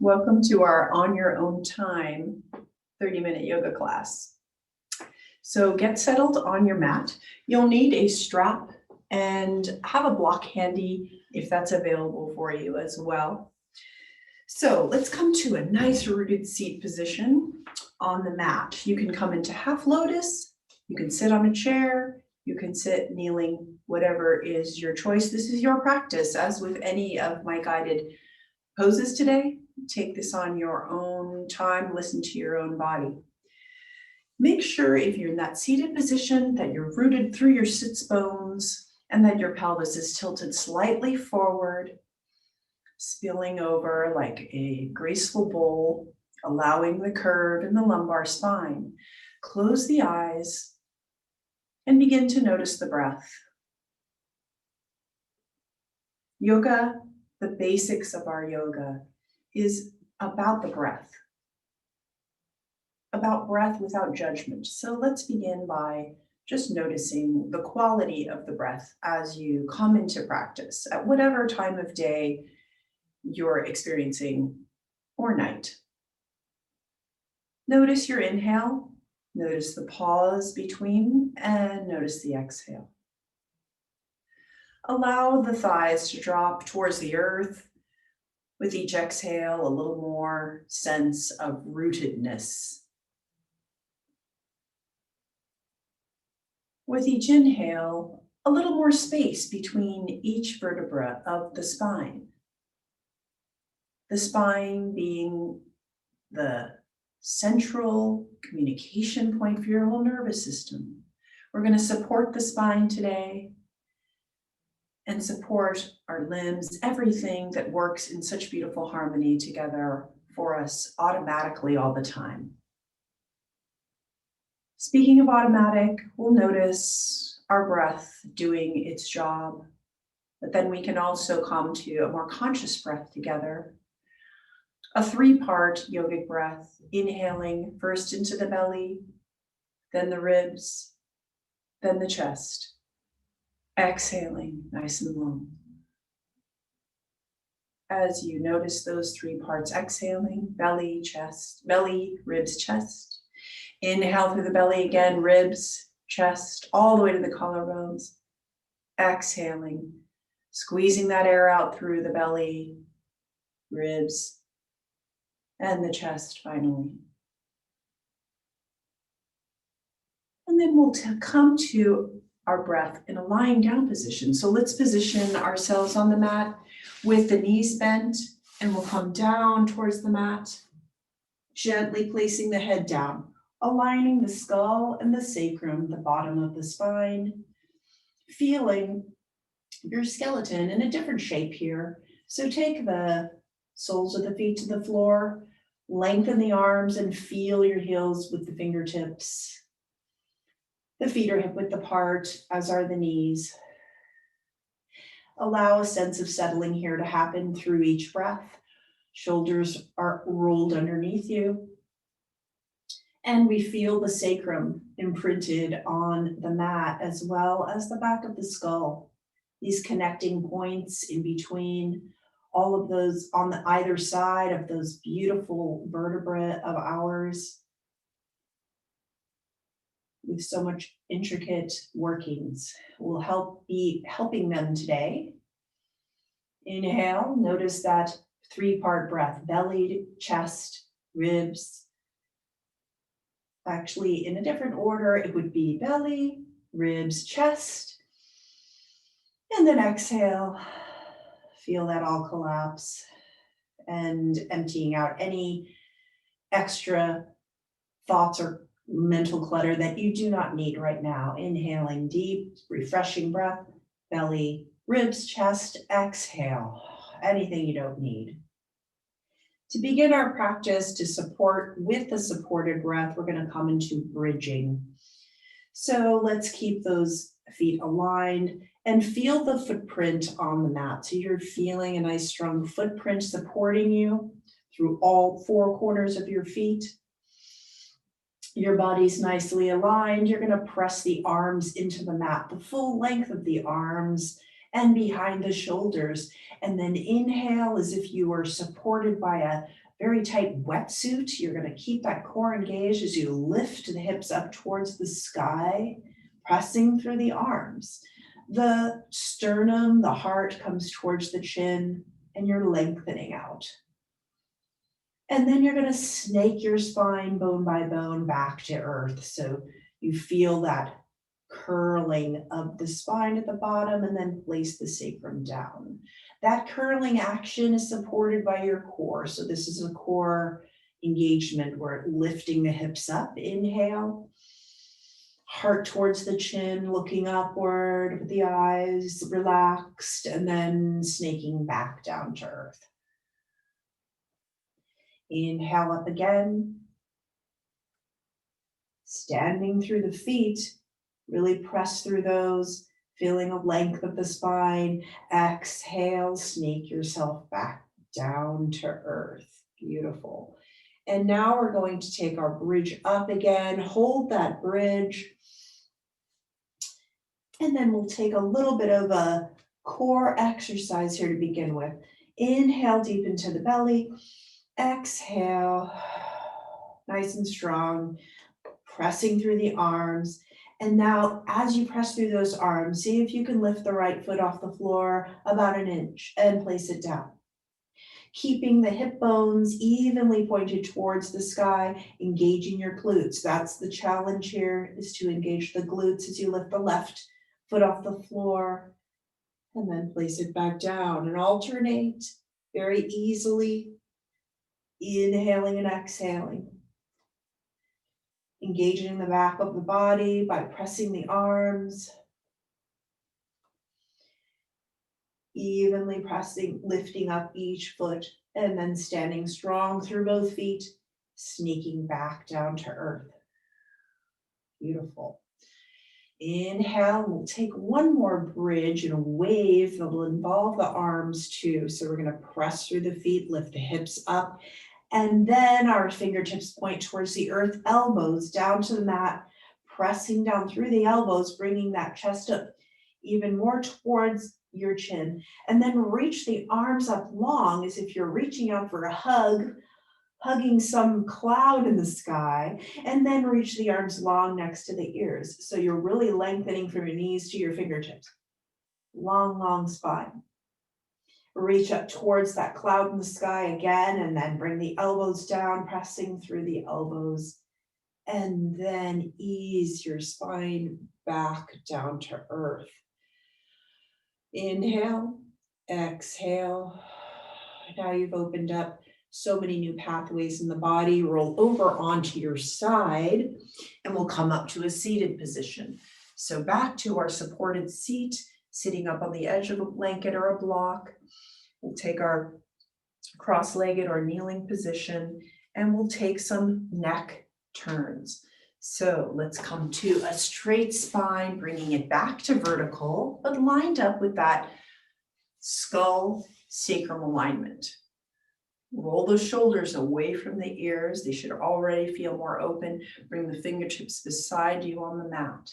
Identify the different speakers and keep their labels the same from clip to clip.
Speaker 1: Welcome to our On Your Own Time 30-minute yoga class. So get settled on your mat. You'll need a strap and have a block handy if that's available for you as well. So let's come to a nice rooted seat position on the mat. You can come into half lotus, you can sit on a chair, you can sit kneeling, whatever is your choice. This is your practice. As with any of my guided poses today, take this on your own time, listen to your own body. Make sure if you're in that seated position that you're rooted through your sits bones and that your pelvis is tilted slightly forward, spilling over like a graceful bowl, allowing the curve in the lumbar spine. Close the eyes and begin to notice the breath. Yoga, the basics of our yoga, is about the breath without judgment. So let's begin by just noticing the quality of the breath as you come into practice at whatever time of day you're experiencing or night. Notice your inhale, notice the pause between, and notice the exhale. Allow the thighs to drop towards the earth. With each exhale, a little more sense of rootedness. With each inhale, a little more space between each vertebra of the spine. The spine being the central communication point for your whole nervous system. We're going to support the spine today and support our limbs, everything that works in such beautiful harmony together for us automatically all the time. Speaking of automatic, we'll notice our breath doing its job, but then we can also come to a more conscious breath together. A 3-part yogic breath, inhaling first into the belly, then the ribs, then the chest. Exhaling nice and long. As you notice those 3 parts exhaling, belly, chest, belly, ribs, chest. Inhale through the belly again, ribs, chest, all the way to the collarbones. Exhaling, squeezing that air out through the belly, ribs, and the chest finally. And then we'll come to our breath in a lying down position. So let's position ourselves on the mat with the knees bent, and we'll come down towards the mat, gently placing the head down, aligning the skull and the sacrum, the bottom of the spine, feeling your skeleton in a different shape here. So take the soles of the feet to the floor, lengthen the arms and feel your heels with the fingertips. The feet are hip width apart, as are the knees. Allow a sense of settling here to happen through each breath. Shoulders are rolled underneath you. And we feel the sacrum imprinted on the mat as well as the back of the skull. These connecting points in between all of those on the either side of those beautiful vertebrae of ours, with so much intricate workings. We'll be helping them today. Inhale, notice that 3-part breath, belly, chest, ribs. Actually, in a different order, it would be belly, ribs, chest. And then exhale, feel that all collapse and emptying out any extra thoughts or mental clutter that you do not need right now. Inhaling deep, refreshing breath, belly, ribs, chest, exhale, anything you don't need. To begin our practice to support with the supported breath, we're going to come into bridging. So let's keep those feet aligned and feel the footprint on the mat. So you're feeling a nice strong footprint supporting you through all 4 corners of your feet. Your body's nicely aligned. You're going to press the arms into the mat, the full length of the arms and behind the shoulders. And then inhale as if you are supported by a very tight wetsuit. You're going to keep that core engaged as you lift the hips up towards the sky, pressing through the arms. The sternum, the heart comes towards the chin, and you're lengthening out. And then you're going to snake your spine bone by bone back to earth. So you feel that curling of the spine at the bottom, and then place the sacrum down. That curling action is supported by your core. So this is a core engagement where lifting the hips up, inhale, heart towards the chin, looking upward with the eyes relaxed, and then snaking back down to earth. Inhale up again, standing through the feet, really press through those, feeling a length of the spine. Exhale, snake yourself back down to earth. Beautiful. And now we're going to take our bridge up again, hold that bridge, and then we'll take a little bit of a core exercise here to begin with. Inhale deep into the belly, exhale, nice and strong, pressing through the arms. And now as you press through those arms, see if you can lift the right foot off the floor about an inch and place it down. Keeping the hip bones evenly pointed towards the sky, engaging your glutes. That's the challenge here, is to engage the glutes as you lift the left foot off the floor and then place it back down and alternate very easily, inhaling and exhaling. Engaging the back of the body by pressing the arms. Evenly pressing, lifting up each foot, and then standing strong through both feet, sneaking back down to earth. Beautiful. Inhale, we'll take one more bridge and a wave that will involve the arms too. So we're going to press through the feet, lift the hips up, and then our fingertips point towards the earth, elbows down to the mat, pressing down through the elbows, bringing that chest up even more towards your chin, and then reach the arms up long as if you're reaching out for a hug, hugging some cloud in the sky, and then reach the arms long next to the ears. So you're really lengthening from your knees to your fingertips. Long, long spine. Reach up towards that cloud in the sky again, and then bring the elbows down, pressing through the elbows, and then ease your spine back down to earth. Inhale, exhale. Now you've opened up so many new pathways in the body. Roll over onto your side and we'll come up to a seated position. So back to our supported seat, sitting up on the edge of a blanket or a block. We'll take our cross-legged or kneeling position and we'll take some neck turns. So let's come to a straight spine, bringing it back to vertical, but lined up with that skull sacrum alignment. Roll those shoulders away from the ears. They should already feel more open. Bring the fingertips beside you on the mat.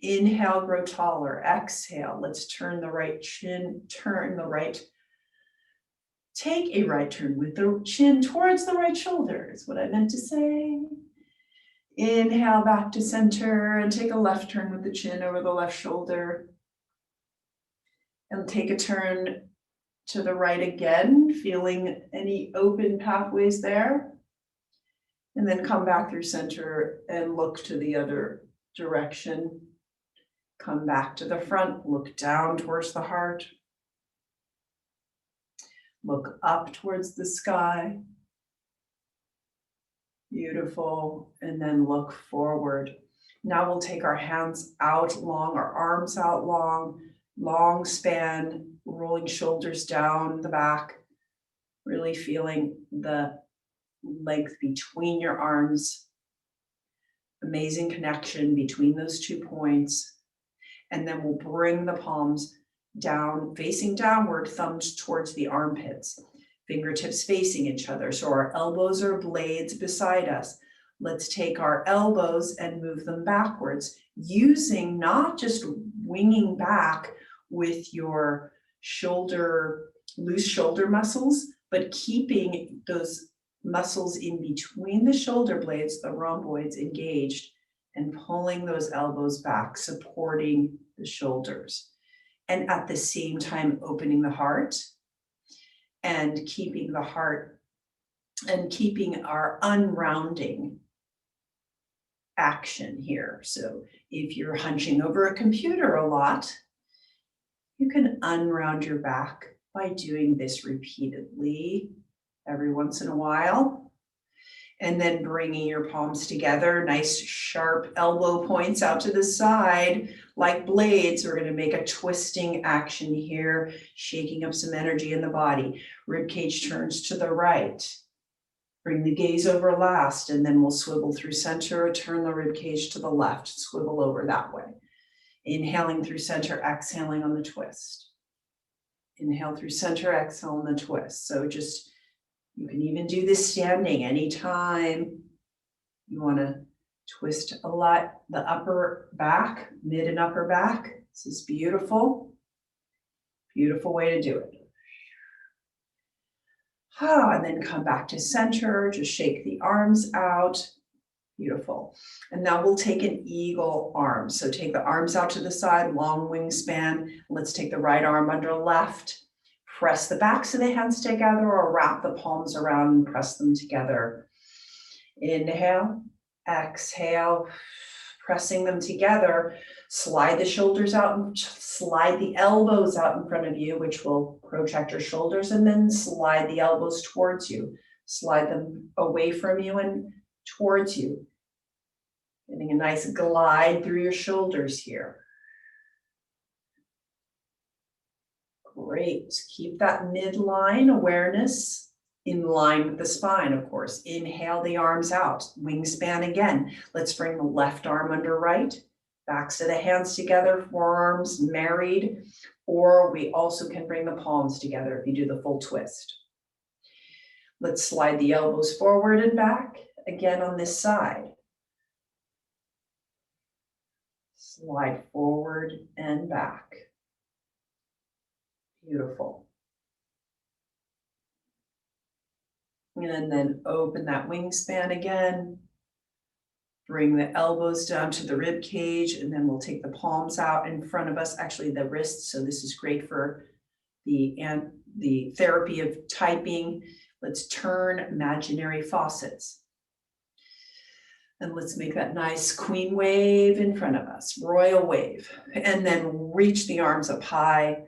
Speaker 1: Inhale, grow taller. Exhale, let's turn the right chin, take a right turn with the chin towards the right shoulder, is what I meant to say. Inhale back to center and take a left turn with the chin over the left shoulder. And take a turn to the right again, feeling any open pathways there. And then come back through center and look to the other direction. Come back to the front, look down towards the heart. Look up towards the sky. Beautiful. And then look forward. Now we'll take our hands out long, our arms out long, long span, rolling shoulders down the back, really feeling the length between your arms. Amazing connection between those 2 points. And then we'll bring the palms down, facing downward, thumbs towards the armpits. Fingertips facing each other. So our elbows are blades beside us. Let's take our elbows and move them backwards, using not just winging back with your shoulder, loose shoulder muscles, but keeping those muscles in between the shoulder blades, the rhomboids engaged, and pulling those elbows back, supporting the shoulders. And at the same time, opening the heart and keeping the heart and keeping our unrounding action here. So if you're hunching over a computer a lot, you can unround your back by doing this repeatedly every once in a while. And then bringing your palms together, nice sharp elbow points out to the side like blades. We're going to make a twisting action here, shaking up some energy in the body. Rib cage turns to the right. Bring the gaze over last, and then we'll swivel through center, turn the rib cage to the left, swivel over that way. Inhaling through center, exhaling on the twist. Inhale through center, exhale on the twist. So just, you can even do this standing anytime you want to twist a lot, the upper back, mid and upper back. This is beautiful. Beautiful way to do it. And then come back to center, just shake the arms out. Beautiful. And now we'll take an eagle arm. So take the arms out to the side, long wingspan. Let's take the right arm under left. Press the backs of the hands together or wrap the palms around and press them together. Inhale, exhale, pressing them together. Slide the shoulders out and slide the elbows out in front of you, which will protect your shoulders, and then slide the elbows towards you. Slide them away from you and towards you. Getting a nice glide through your shoulders here. Great. Keep that midline awareness in line with the spine, of course. Inhale the arms out. Wingspan again. Let's bring the left arm under right. Backs of the hands together, forearms married, or we also can bring the palms together if you do the full twist. Let's slide the elbows forward and back. Again on this side. Slide forward and back. Beautiful. And then open that wingspan again. Bring the elbows down to the rib cage, and then we'll take the palms out in front of us, actually the wrists. So this is great for the therapy of typing. Let's turn imaginary faucets. And let's make that nice queen wave in front of us, royal wave. And then reach the arms up high.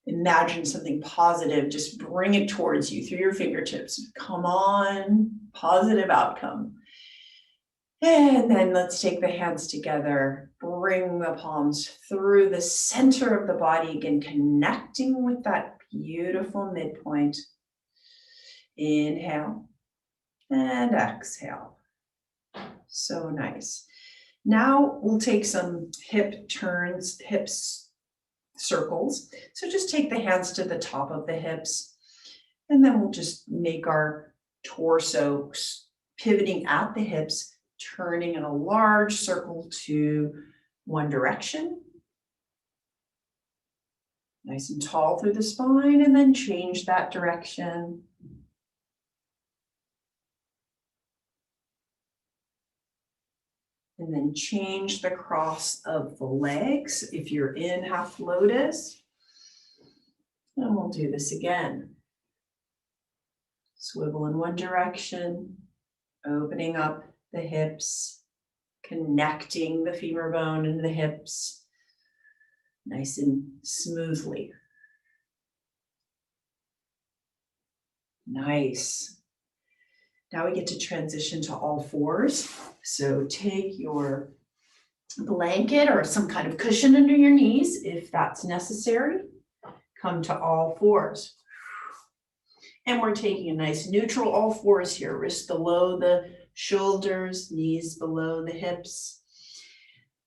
Speaker 1: Imagine something positive, just bring it towards you through your fingertips. Come on, positive outcome. And then let's take the hands together, bring the palms through the center of the body, again, connecting with that beautiful midpoint. Inhale and exhale. So nice. Now we'll take some hip turns, hips circles. So just take the hands to the top of the hips, and then we'll just make our torso pivoting at the hips, turning in a large circle to one direction. Nice and tall through the spine, and then change that direction. And then change the cross of the legs if you're in half lotus. And we'll do this again. Swivel in one direction, opening up the hips, connecting the femur bone into the hips, nice and smoothly. Nice. Now we get to transition to all fours. So take your blanket or some kind of cushion under your knees if that's necessary. Come to all fours. And we're taking a nice neutral all fours here, wrists below the shoulders, knees below the hips.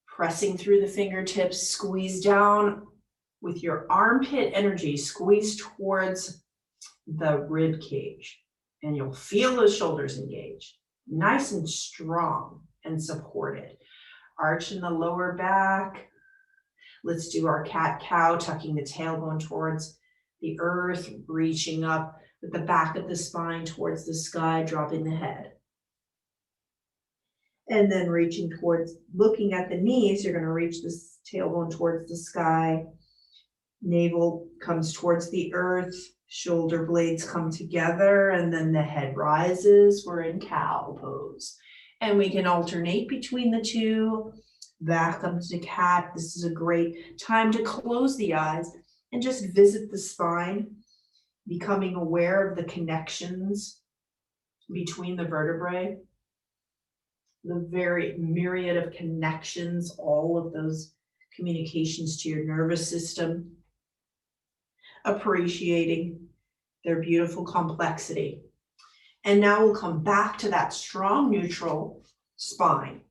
Speaker 1: Pressing through the fingertips, squeeze down with your armpit energy, squeeze towards the rib cage. And you'll feel those shoulders engage, nice and strong and supported. Arch in the lower back. Let's do our cat-cow, tucking the tailbone towards the earth, reaching up
Speaker 2: with the back of the spine towards the sky, dropping the head. And then reaching towards, looking at the knees, you're gonna reach this tailbone towards the sky. Navel comes towards the earth, shoulder blades come together, and then the head rises. We're in cow pose. And we can alternate between the two. Back up to cat. This is a great time to close the eyes and just visit the spine, becoming aware of the connections between the vertebrae. The very myriad of connections, all of those communications to your nervous system, appreciating their beautiful complexity. And now we'll come back to that strong neutral spine.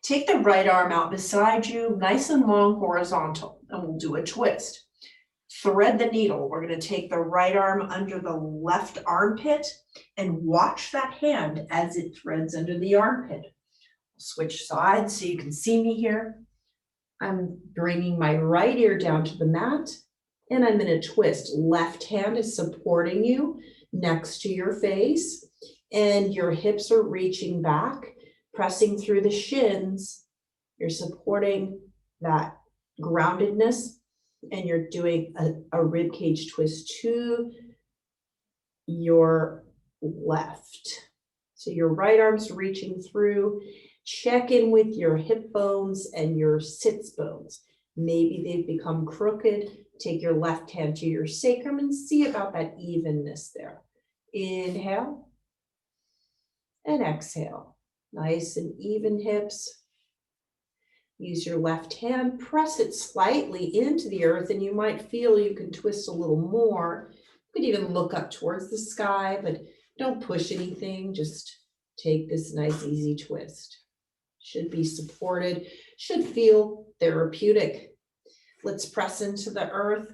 Speaker 2: Take the right arm out beside you, nice and long horizontal, and we'll do a twist. Thread the needle. We're going to take the right arm under the left armpit and watch that hand as it threads under the armpit. Switch sides so you can see me here. I'm bringing my right ear down to the mat and I'm in a twist. Left hand is supporting you next to your face and your hips are reaching back, pressing through the shins. You're supporting that groundedness and you're doing a rib cage twist to your left. So your right arm's reaching through. Check in with your hip bones and your sits bones. Maybe they've become crooked. Take your left hand to your sacrum and see about that evenness there. Inhale and exhale. Nice and even hips. Use your left hand, press it slightly into the earth, and you might feel you can twist a little more. You could even look up towards the sky, but don't push anything. Just take this nice, easy twist. Should be supported, should feel therapeutic. Let's press into the earth,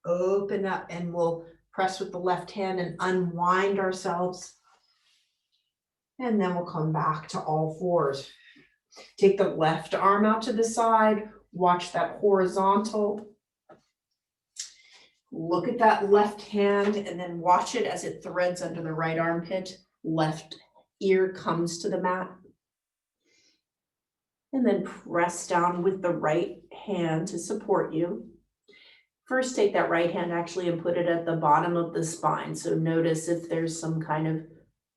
Speaker 2: open up, and we'll press with the left hand and unwind ourselves. And then we'll come back to all fours. Take the left arm out to the side, watch that horizontal. Look at that left hand and then watch it as it threads under the right armpit. Left ear comes to the mat. And then press down with the right hand to support you. First, take that right hand actually and put it at the bottom of the spine. So notice if there's some kind of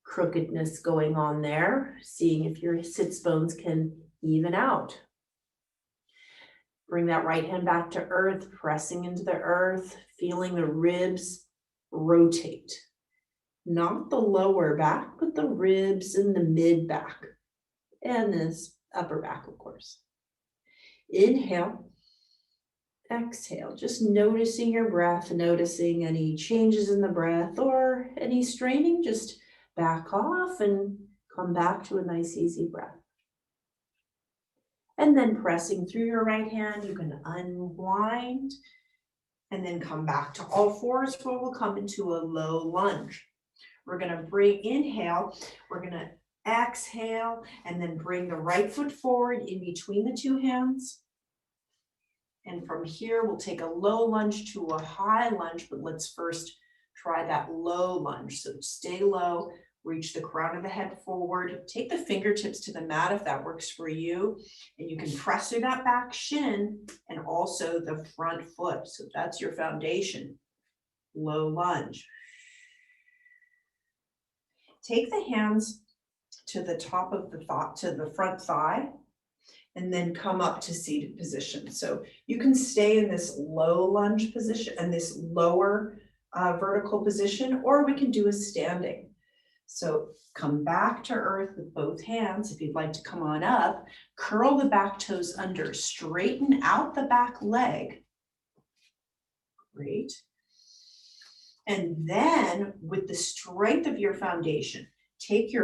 Speaker 2: crookedness going on there, seeing if your sits bones can even out. Bring that right hand back to earth, pressing into the earth, feeling the ribs rotate. Not the lower back, but the ribs and the mid back. And this upper back, of course. Inhale, exhale, just noticing your breath, noticing any changes in the breath or any straining, just back off and come back to a nice, easy breath. And then pressing through your right hand, you can unwind and then come back to all fours where we'll come into a low lunge. We're going to inhale, we're going to exhale, and then bring the right foot forward in between the two hands. And from here, we'll take a low lunge to a high lunge, but let's first try that low lunge. So stay low, reach the crown of the head forward, take the fingertips to the mat if that works for you. And you can press through that back shin and also the front foot. So that's your foundation. Low lunge. Take the hands to the top of the front thigh, and then come up to seated position. So you can stay in this low lunge position and this lower vertical position, or we can do a standing. So come back to earth with both hands. If you'd like to come on up, curl the back toes under, straighten out the back leg. Great. And then with the strength of your foundation, take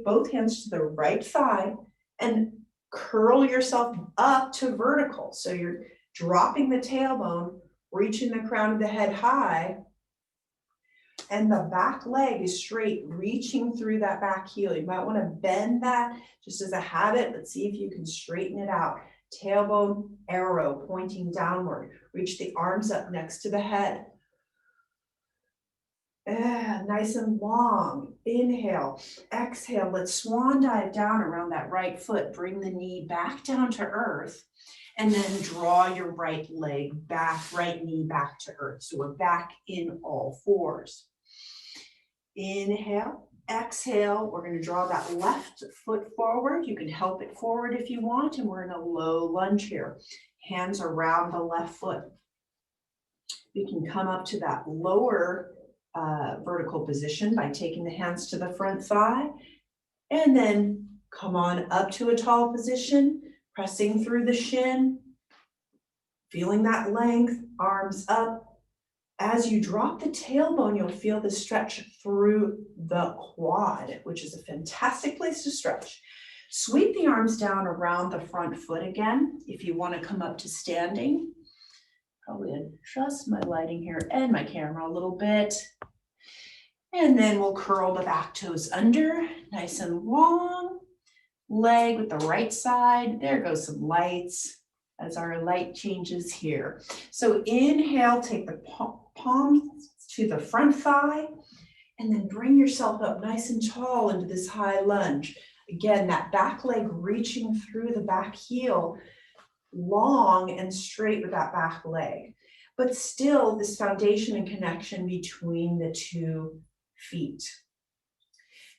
Speaker 2: both hands to the right thigh and curl yourself up to vertical. So you're dropping the tailbone, reaching the crown of the head high, and the back leg is straight, reaching through that back heel. You might want to bend that just as a habit. Let's see if you can straighten it out. Tailbone arrow pointing downward. Reach the arms up next to the head.
Speaker 1: nice and long. Inhale, exhale. Let's swan dive down around that right foot. Bring the knee back down to earth. And then draw your right leg back, right knee back to earth. So we're back in all fours. Inhale, exhale. We're going to draw that left foot forward. You can help it forward if you want. And we're in a low lunge here. Hands around the left foot. We can come up to that lower vertical position by taking the hands to the front thigh. And then come on up to a tall position. Pressing through the shin, feeling that length, arms up. As you drop the tailbone, you'll feel the stretch through the quad, which is a fantastic place to stretch. Sweep the arms down around the front foot again. If you want to come up to standing, probably adjust my lighting here and my camera a little bit. And then we'll curl the back toes under, nice and long. Leg with the right side. There goes some lights as our light changes here. So inhale, take the palms to the front thigh, and then bring yourself up nice and tall into this high lunge. Again, that back leg reaching through the back heel, long and straight with that back leg. But still this foundation and connection between the two feet.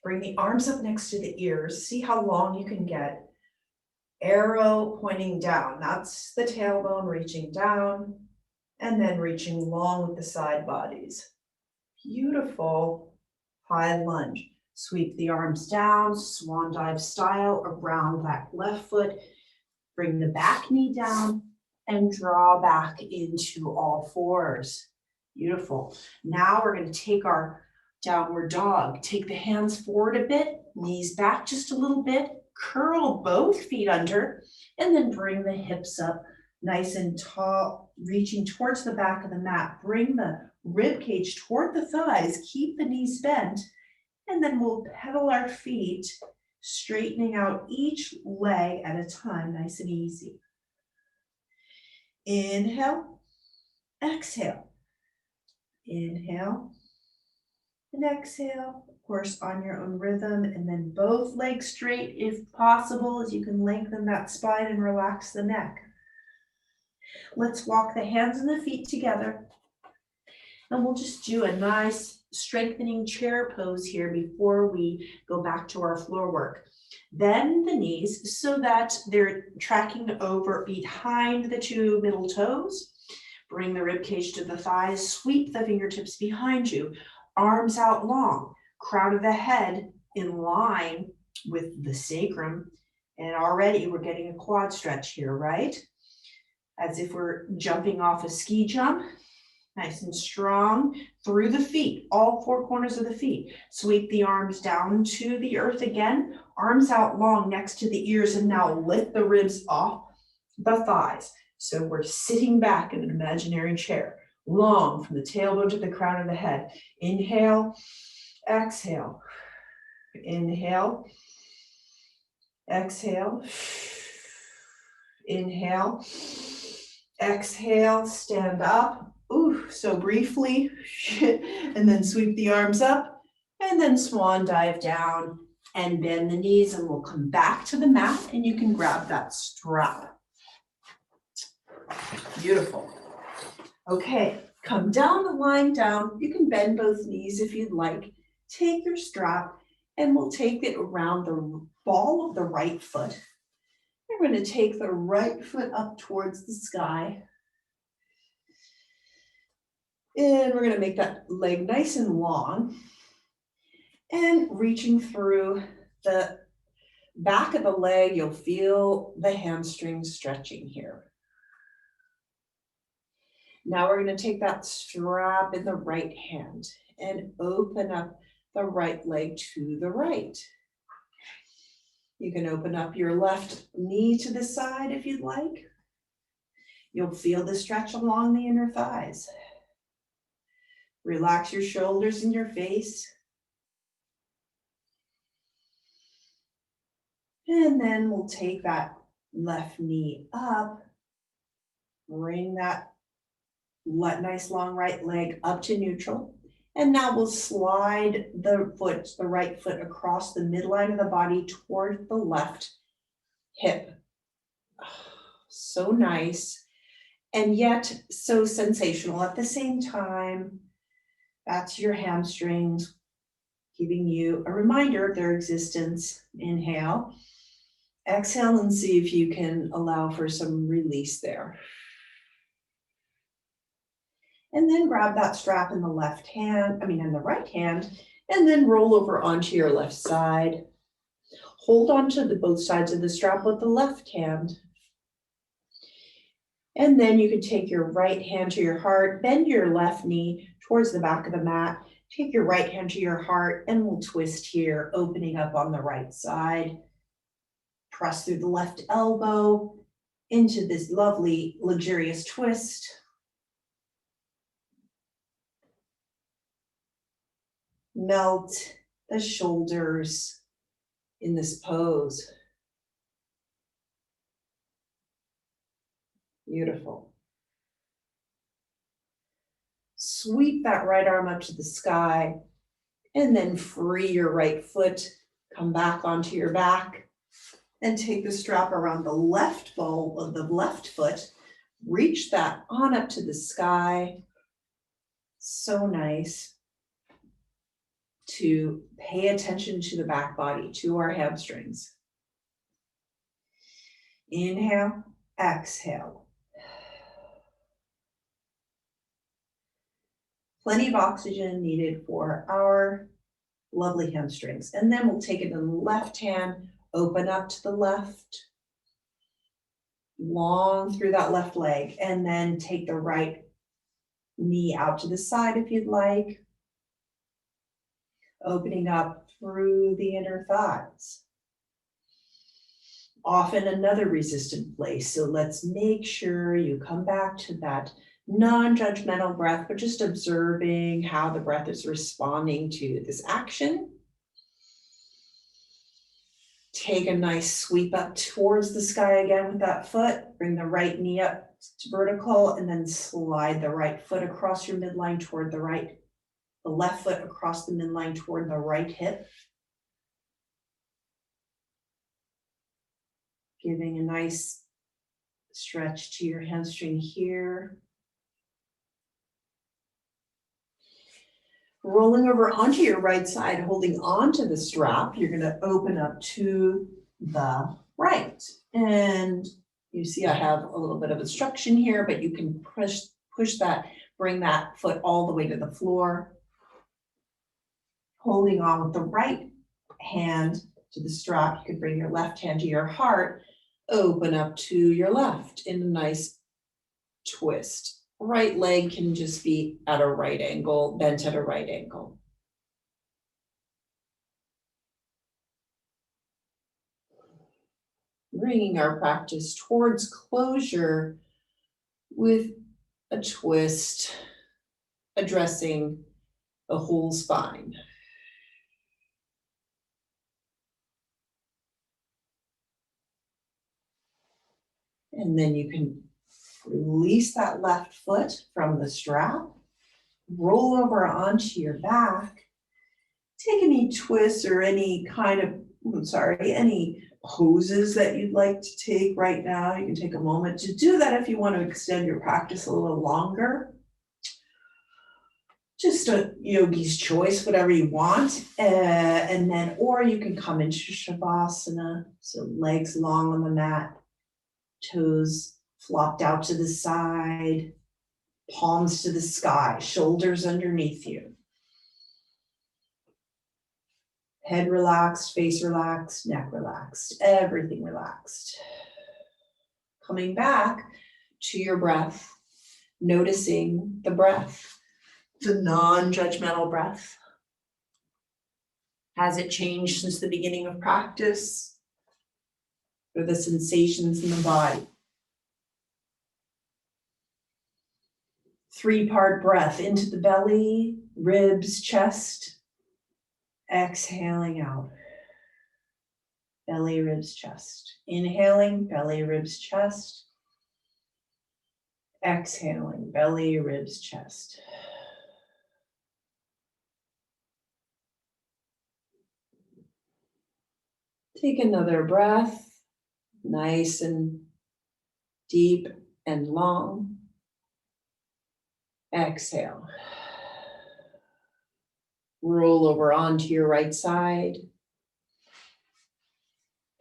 Speaker 1: Bring the arms up next to the ears. See how long you can get. Arrow pointing down. That's the tailbone reaching down and then reaching long with the side bodies. Beautiful high lunge. Sweep the arms down, swan dive style around that left foot. Bring the back knee down and draw back into all fours. Beautiful. Now we're going to take our downward dog. Take the hands forward a bit, knees back just a little bit, curl both feet under, and then bring the hips up nice and tall, reaching towards the back of the mat. Bring the rib cage toward the thighs, keep the knees bent, and then we'll pedal our feet, straightening out each leg at a time, nice and easy. Inhale, exhale. Inhale. And exhale, of course, on your own rhythm, and then both legs straight if possible, as you can lengthen that spine and relax the neck. Let's walk the hands and the feet together. And we'll just do a nice strengthening chair pose here before we go back to our floor work. Bend the knees so that they're tracking over behind the two middle toes. Bring the rib cage to the thighs, sweep the fingertips behind you. Arms out long, crown of the head in line with the sacrum. And already we're getting a quad stretch here, right? As if we're jumping off a ski jump, nice and strong through the feet, all four corners of the feet. Sweep the arms down to the earth again, arms out long next to the ears, and now lift the ribs off the thighs. So we're sitting back in an imaginary chair. Long from the tailbone to the crown of the head. Inhale, exhale. Inhale, exhale. Inhale, exhale, stand up. Ooh, so briefly. And then sweep the arms up and then swan dive down and bend the knees, and we'll come back to the mat and you can grab that strap. Beautiful. Okay, come down the line down. You can bend both knees if you'd like. Take your strap and we'll take it around the ball of the right foot. We're going to take the right foot up towards the sky. And we're going to make that leg nice and long. And reaching through the back of the leg, you'll feel the hamstrings stretching here. Now we're going to take that strap in the right hand and open up the right leg to the right. You can open up your left knee to the side if you'd like. You'll feel the stretch along the inner thighs. Relax your shoulders and your face. And then we'll take that left knee up, bring that nice long right leg up to neutral, And now we'll slide the right foot across the midline of the body toward the left hip. So nice, and yet so sensational at the same time. That's your hamstrings, giving you a reminder of their existence. Inhale, exhale, and see if you can allow for some release there. And then grab that strap in the in the right hand, and then roll over onto your left side. Hold on to both sides of the strap with the left hand. And then you can take your right hand to your heart, bend your left knee towards the back of the mat. Take your right hand to your heart, and we'll twist here, opening up on the right side. Press through the left elbow into this lovely, luxurious twist. Melt the shoulders in this pose. Beautiful. Sweep that right arm up to the sky, and then free your right foot. Come back onto your back and take the strap around the left ball of the left foot. Reach that on up to the sky. So nice to pay attention to the back body, to our hamstrings. Inhale, exhale. Plenty of oxygen needed for our lovely hamstrings. And then we'll take it in the left hand, open up to the left, long through that left leg, and then take the right knee out to the side if you'd like, opening up through the inner thighs. Often another resistant place, so let's make sure you come back to that non-judgmental breath, but just observing how the breath is responding to this action. Take a nice sweep up towards the sky again with that foot. Bring the right knee up to vertical, and then slide the right foot across your midline toward the left foot across the midline toward the right hip. Giving a nice stretch to your hamstring here. Rolling over onto your right side, holding onto the strap, you're going to open up to the right. And you see I have a little bit of obstruction here, but you can push that, bring that foot all the way to the floor. Holding on with the right hand to the strap, you can bring your left hand to your heart, open up to your left in a nice twist. Right leg can just be at a right angle, bent at a right angle. Bringing our practice towards closure with a twist, addressing the whole spine. And then you can release that left foot from the strap, roll over onto your back, take any twists or any any poses that you'd like to take right now. You can take a moment to do that if you want to extend your practice a little longer. Just a yogi's choice, whatever you want. Or you can come into Shavasana, so legs long on the mat, toes flopped out to the side, palms to the sky, shoulders underneath you. Head relaxed, face relaxed, neck relaxed, everything relaxed. Coming back to your breath, noticing the breath, the non-judgmental breath. Has it changed since the beginning of practice? Or the sensations in the body? 3-part breath into the belly, ribs, chest. Exhaling out. Belly, ribs, chest. Inhaling, belly, ribs, chest. Exhaling, belly, ribs, chest. Take another breath, nice and deep and long. Exhale. Roll over onto your right side.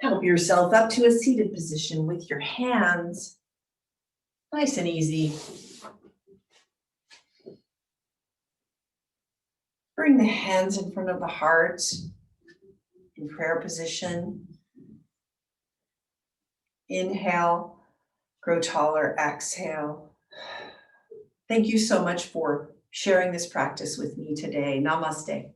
Speaker 1: Help yourself up to a seated position with your hands nice and easy. Bring the hands in front of the heart in prayer position. Inhale, grow taller, exhale. Thank you so much for sharing this practice with me today. Namaste.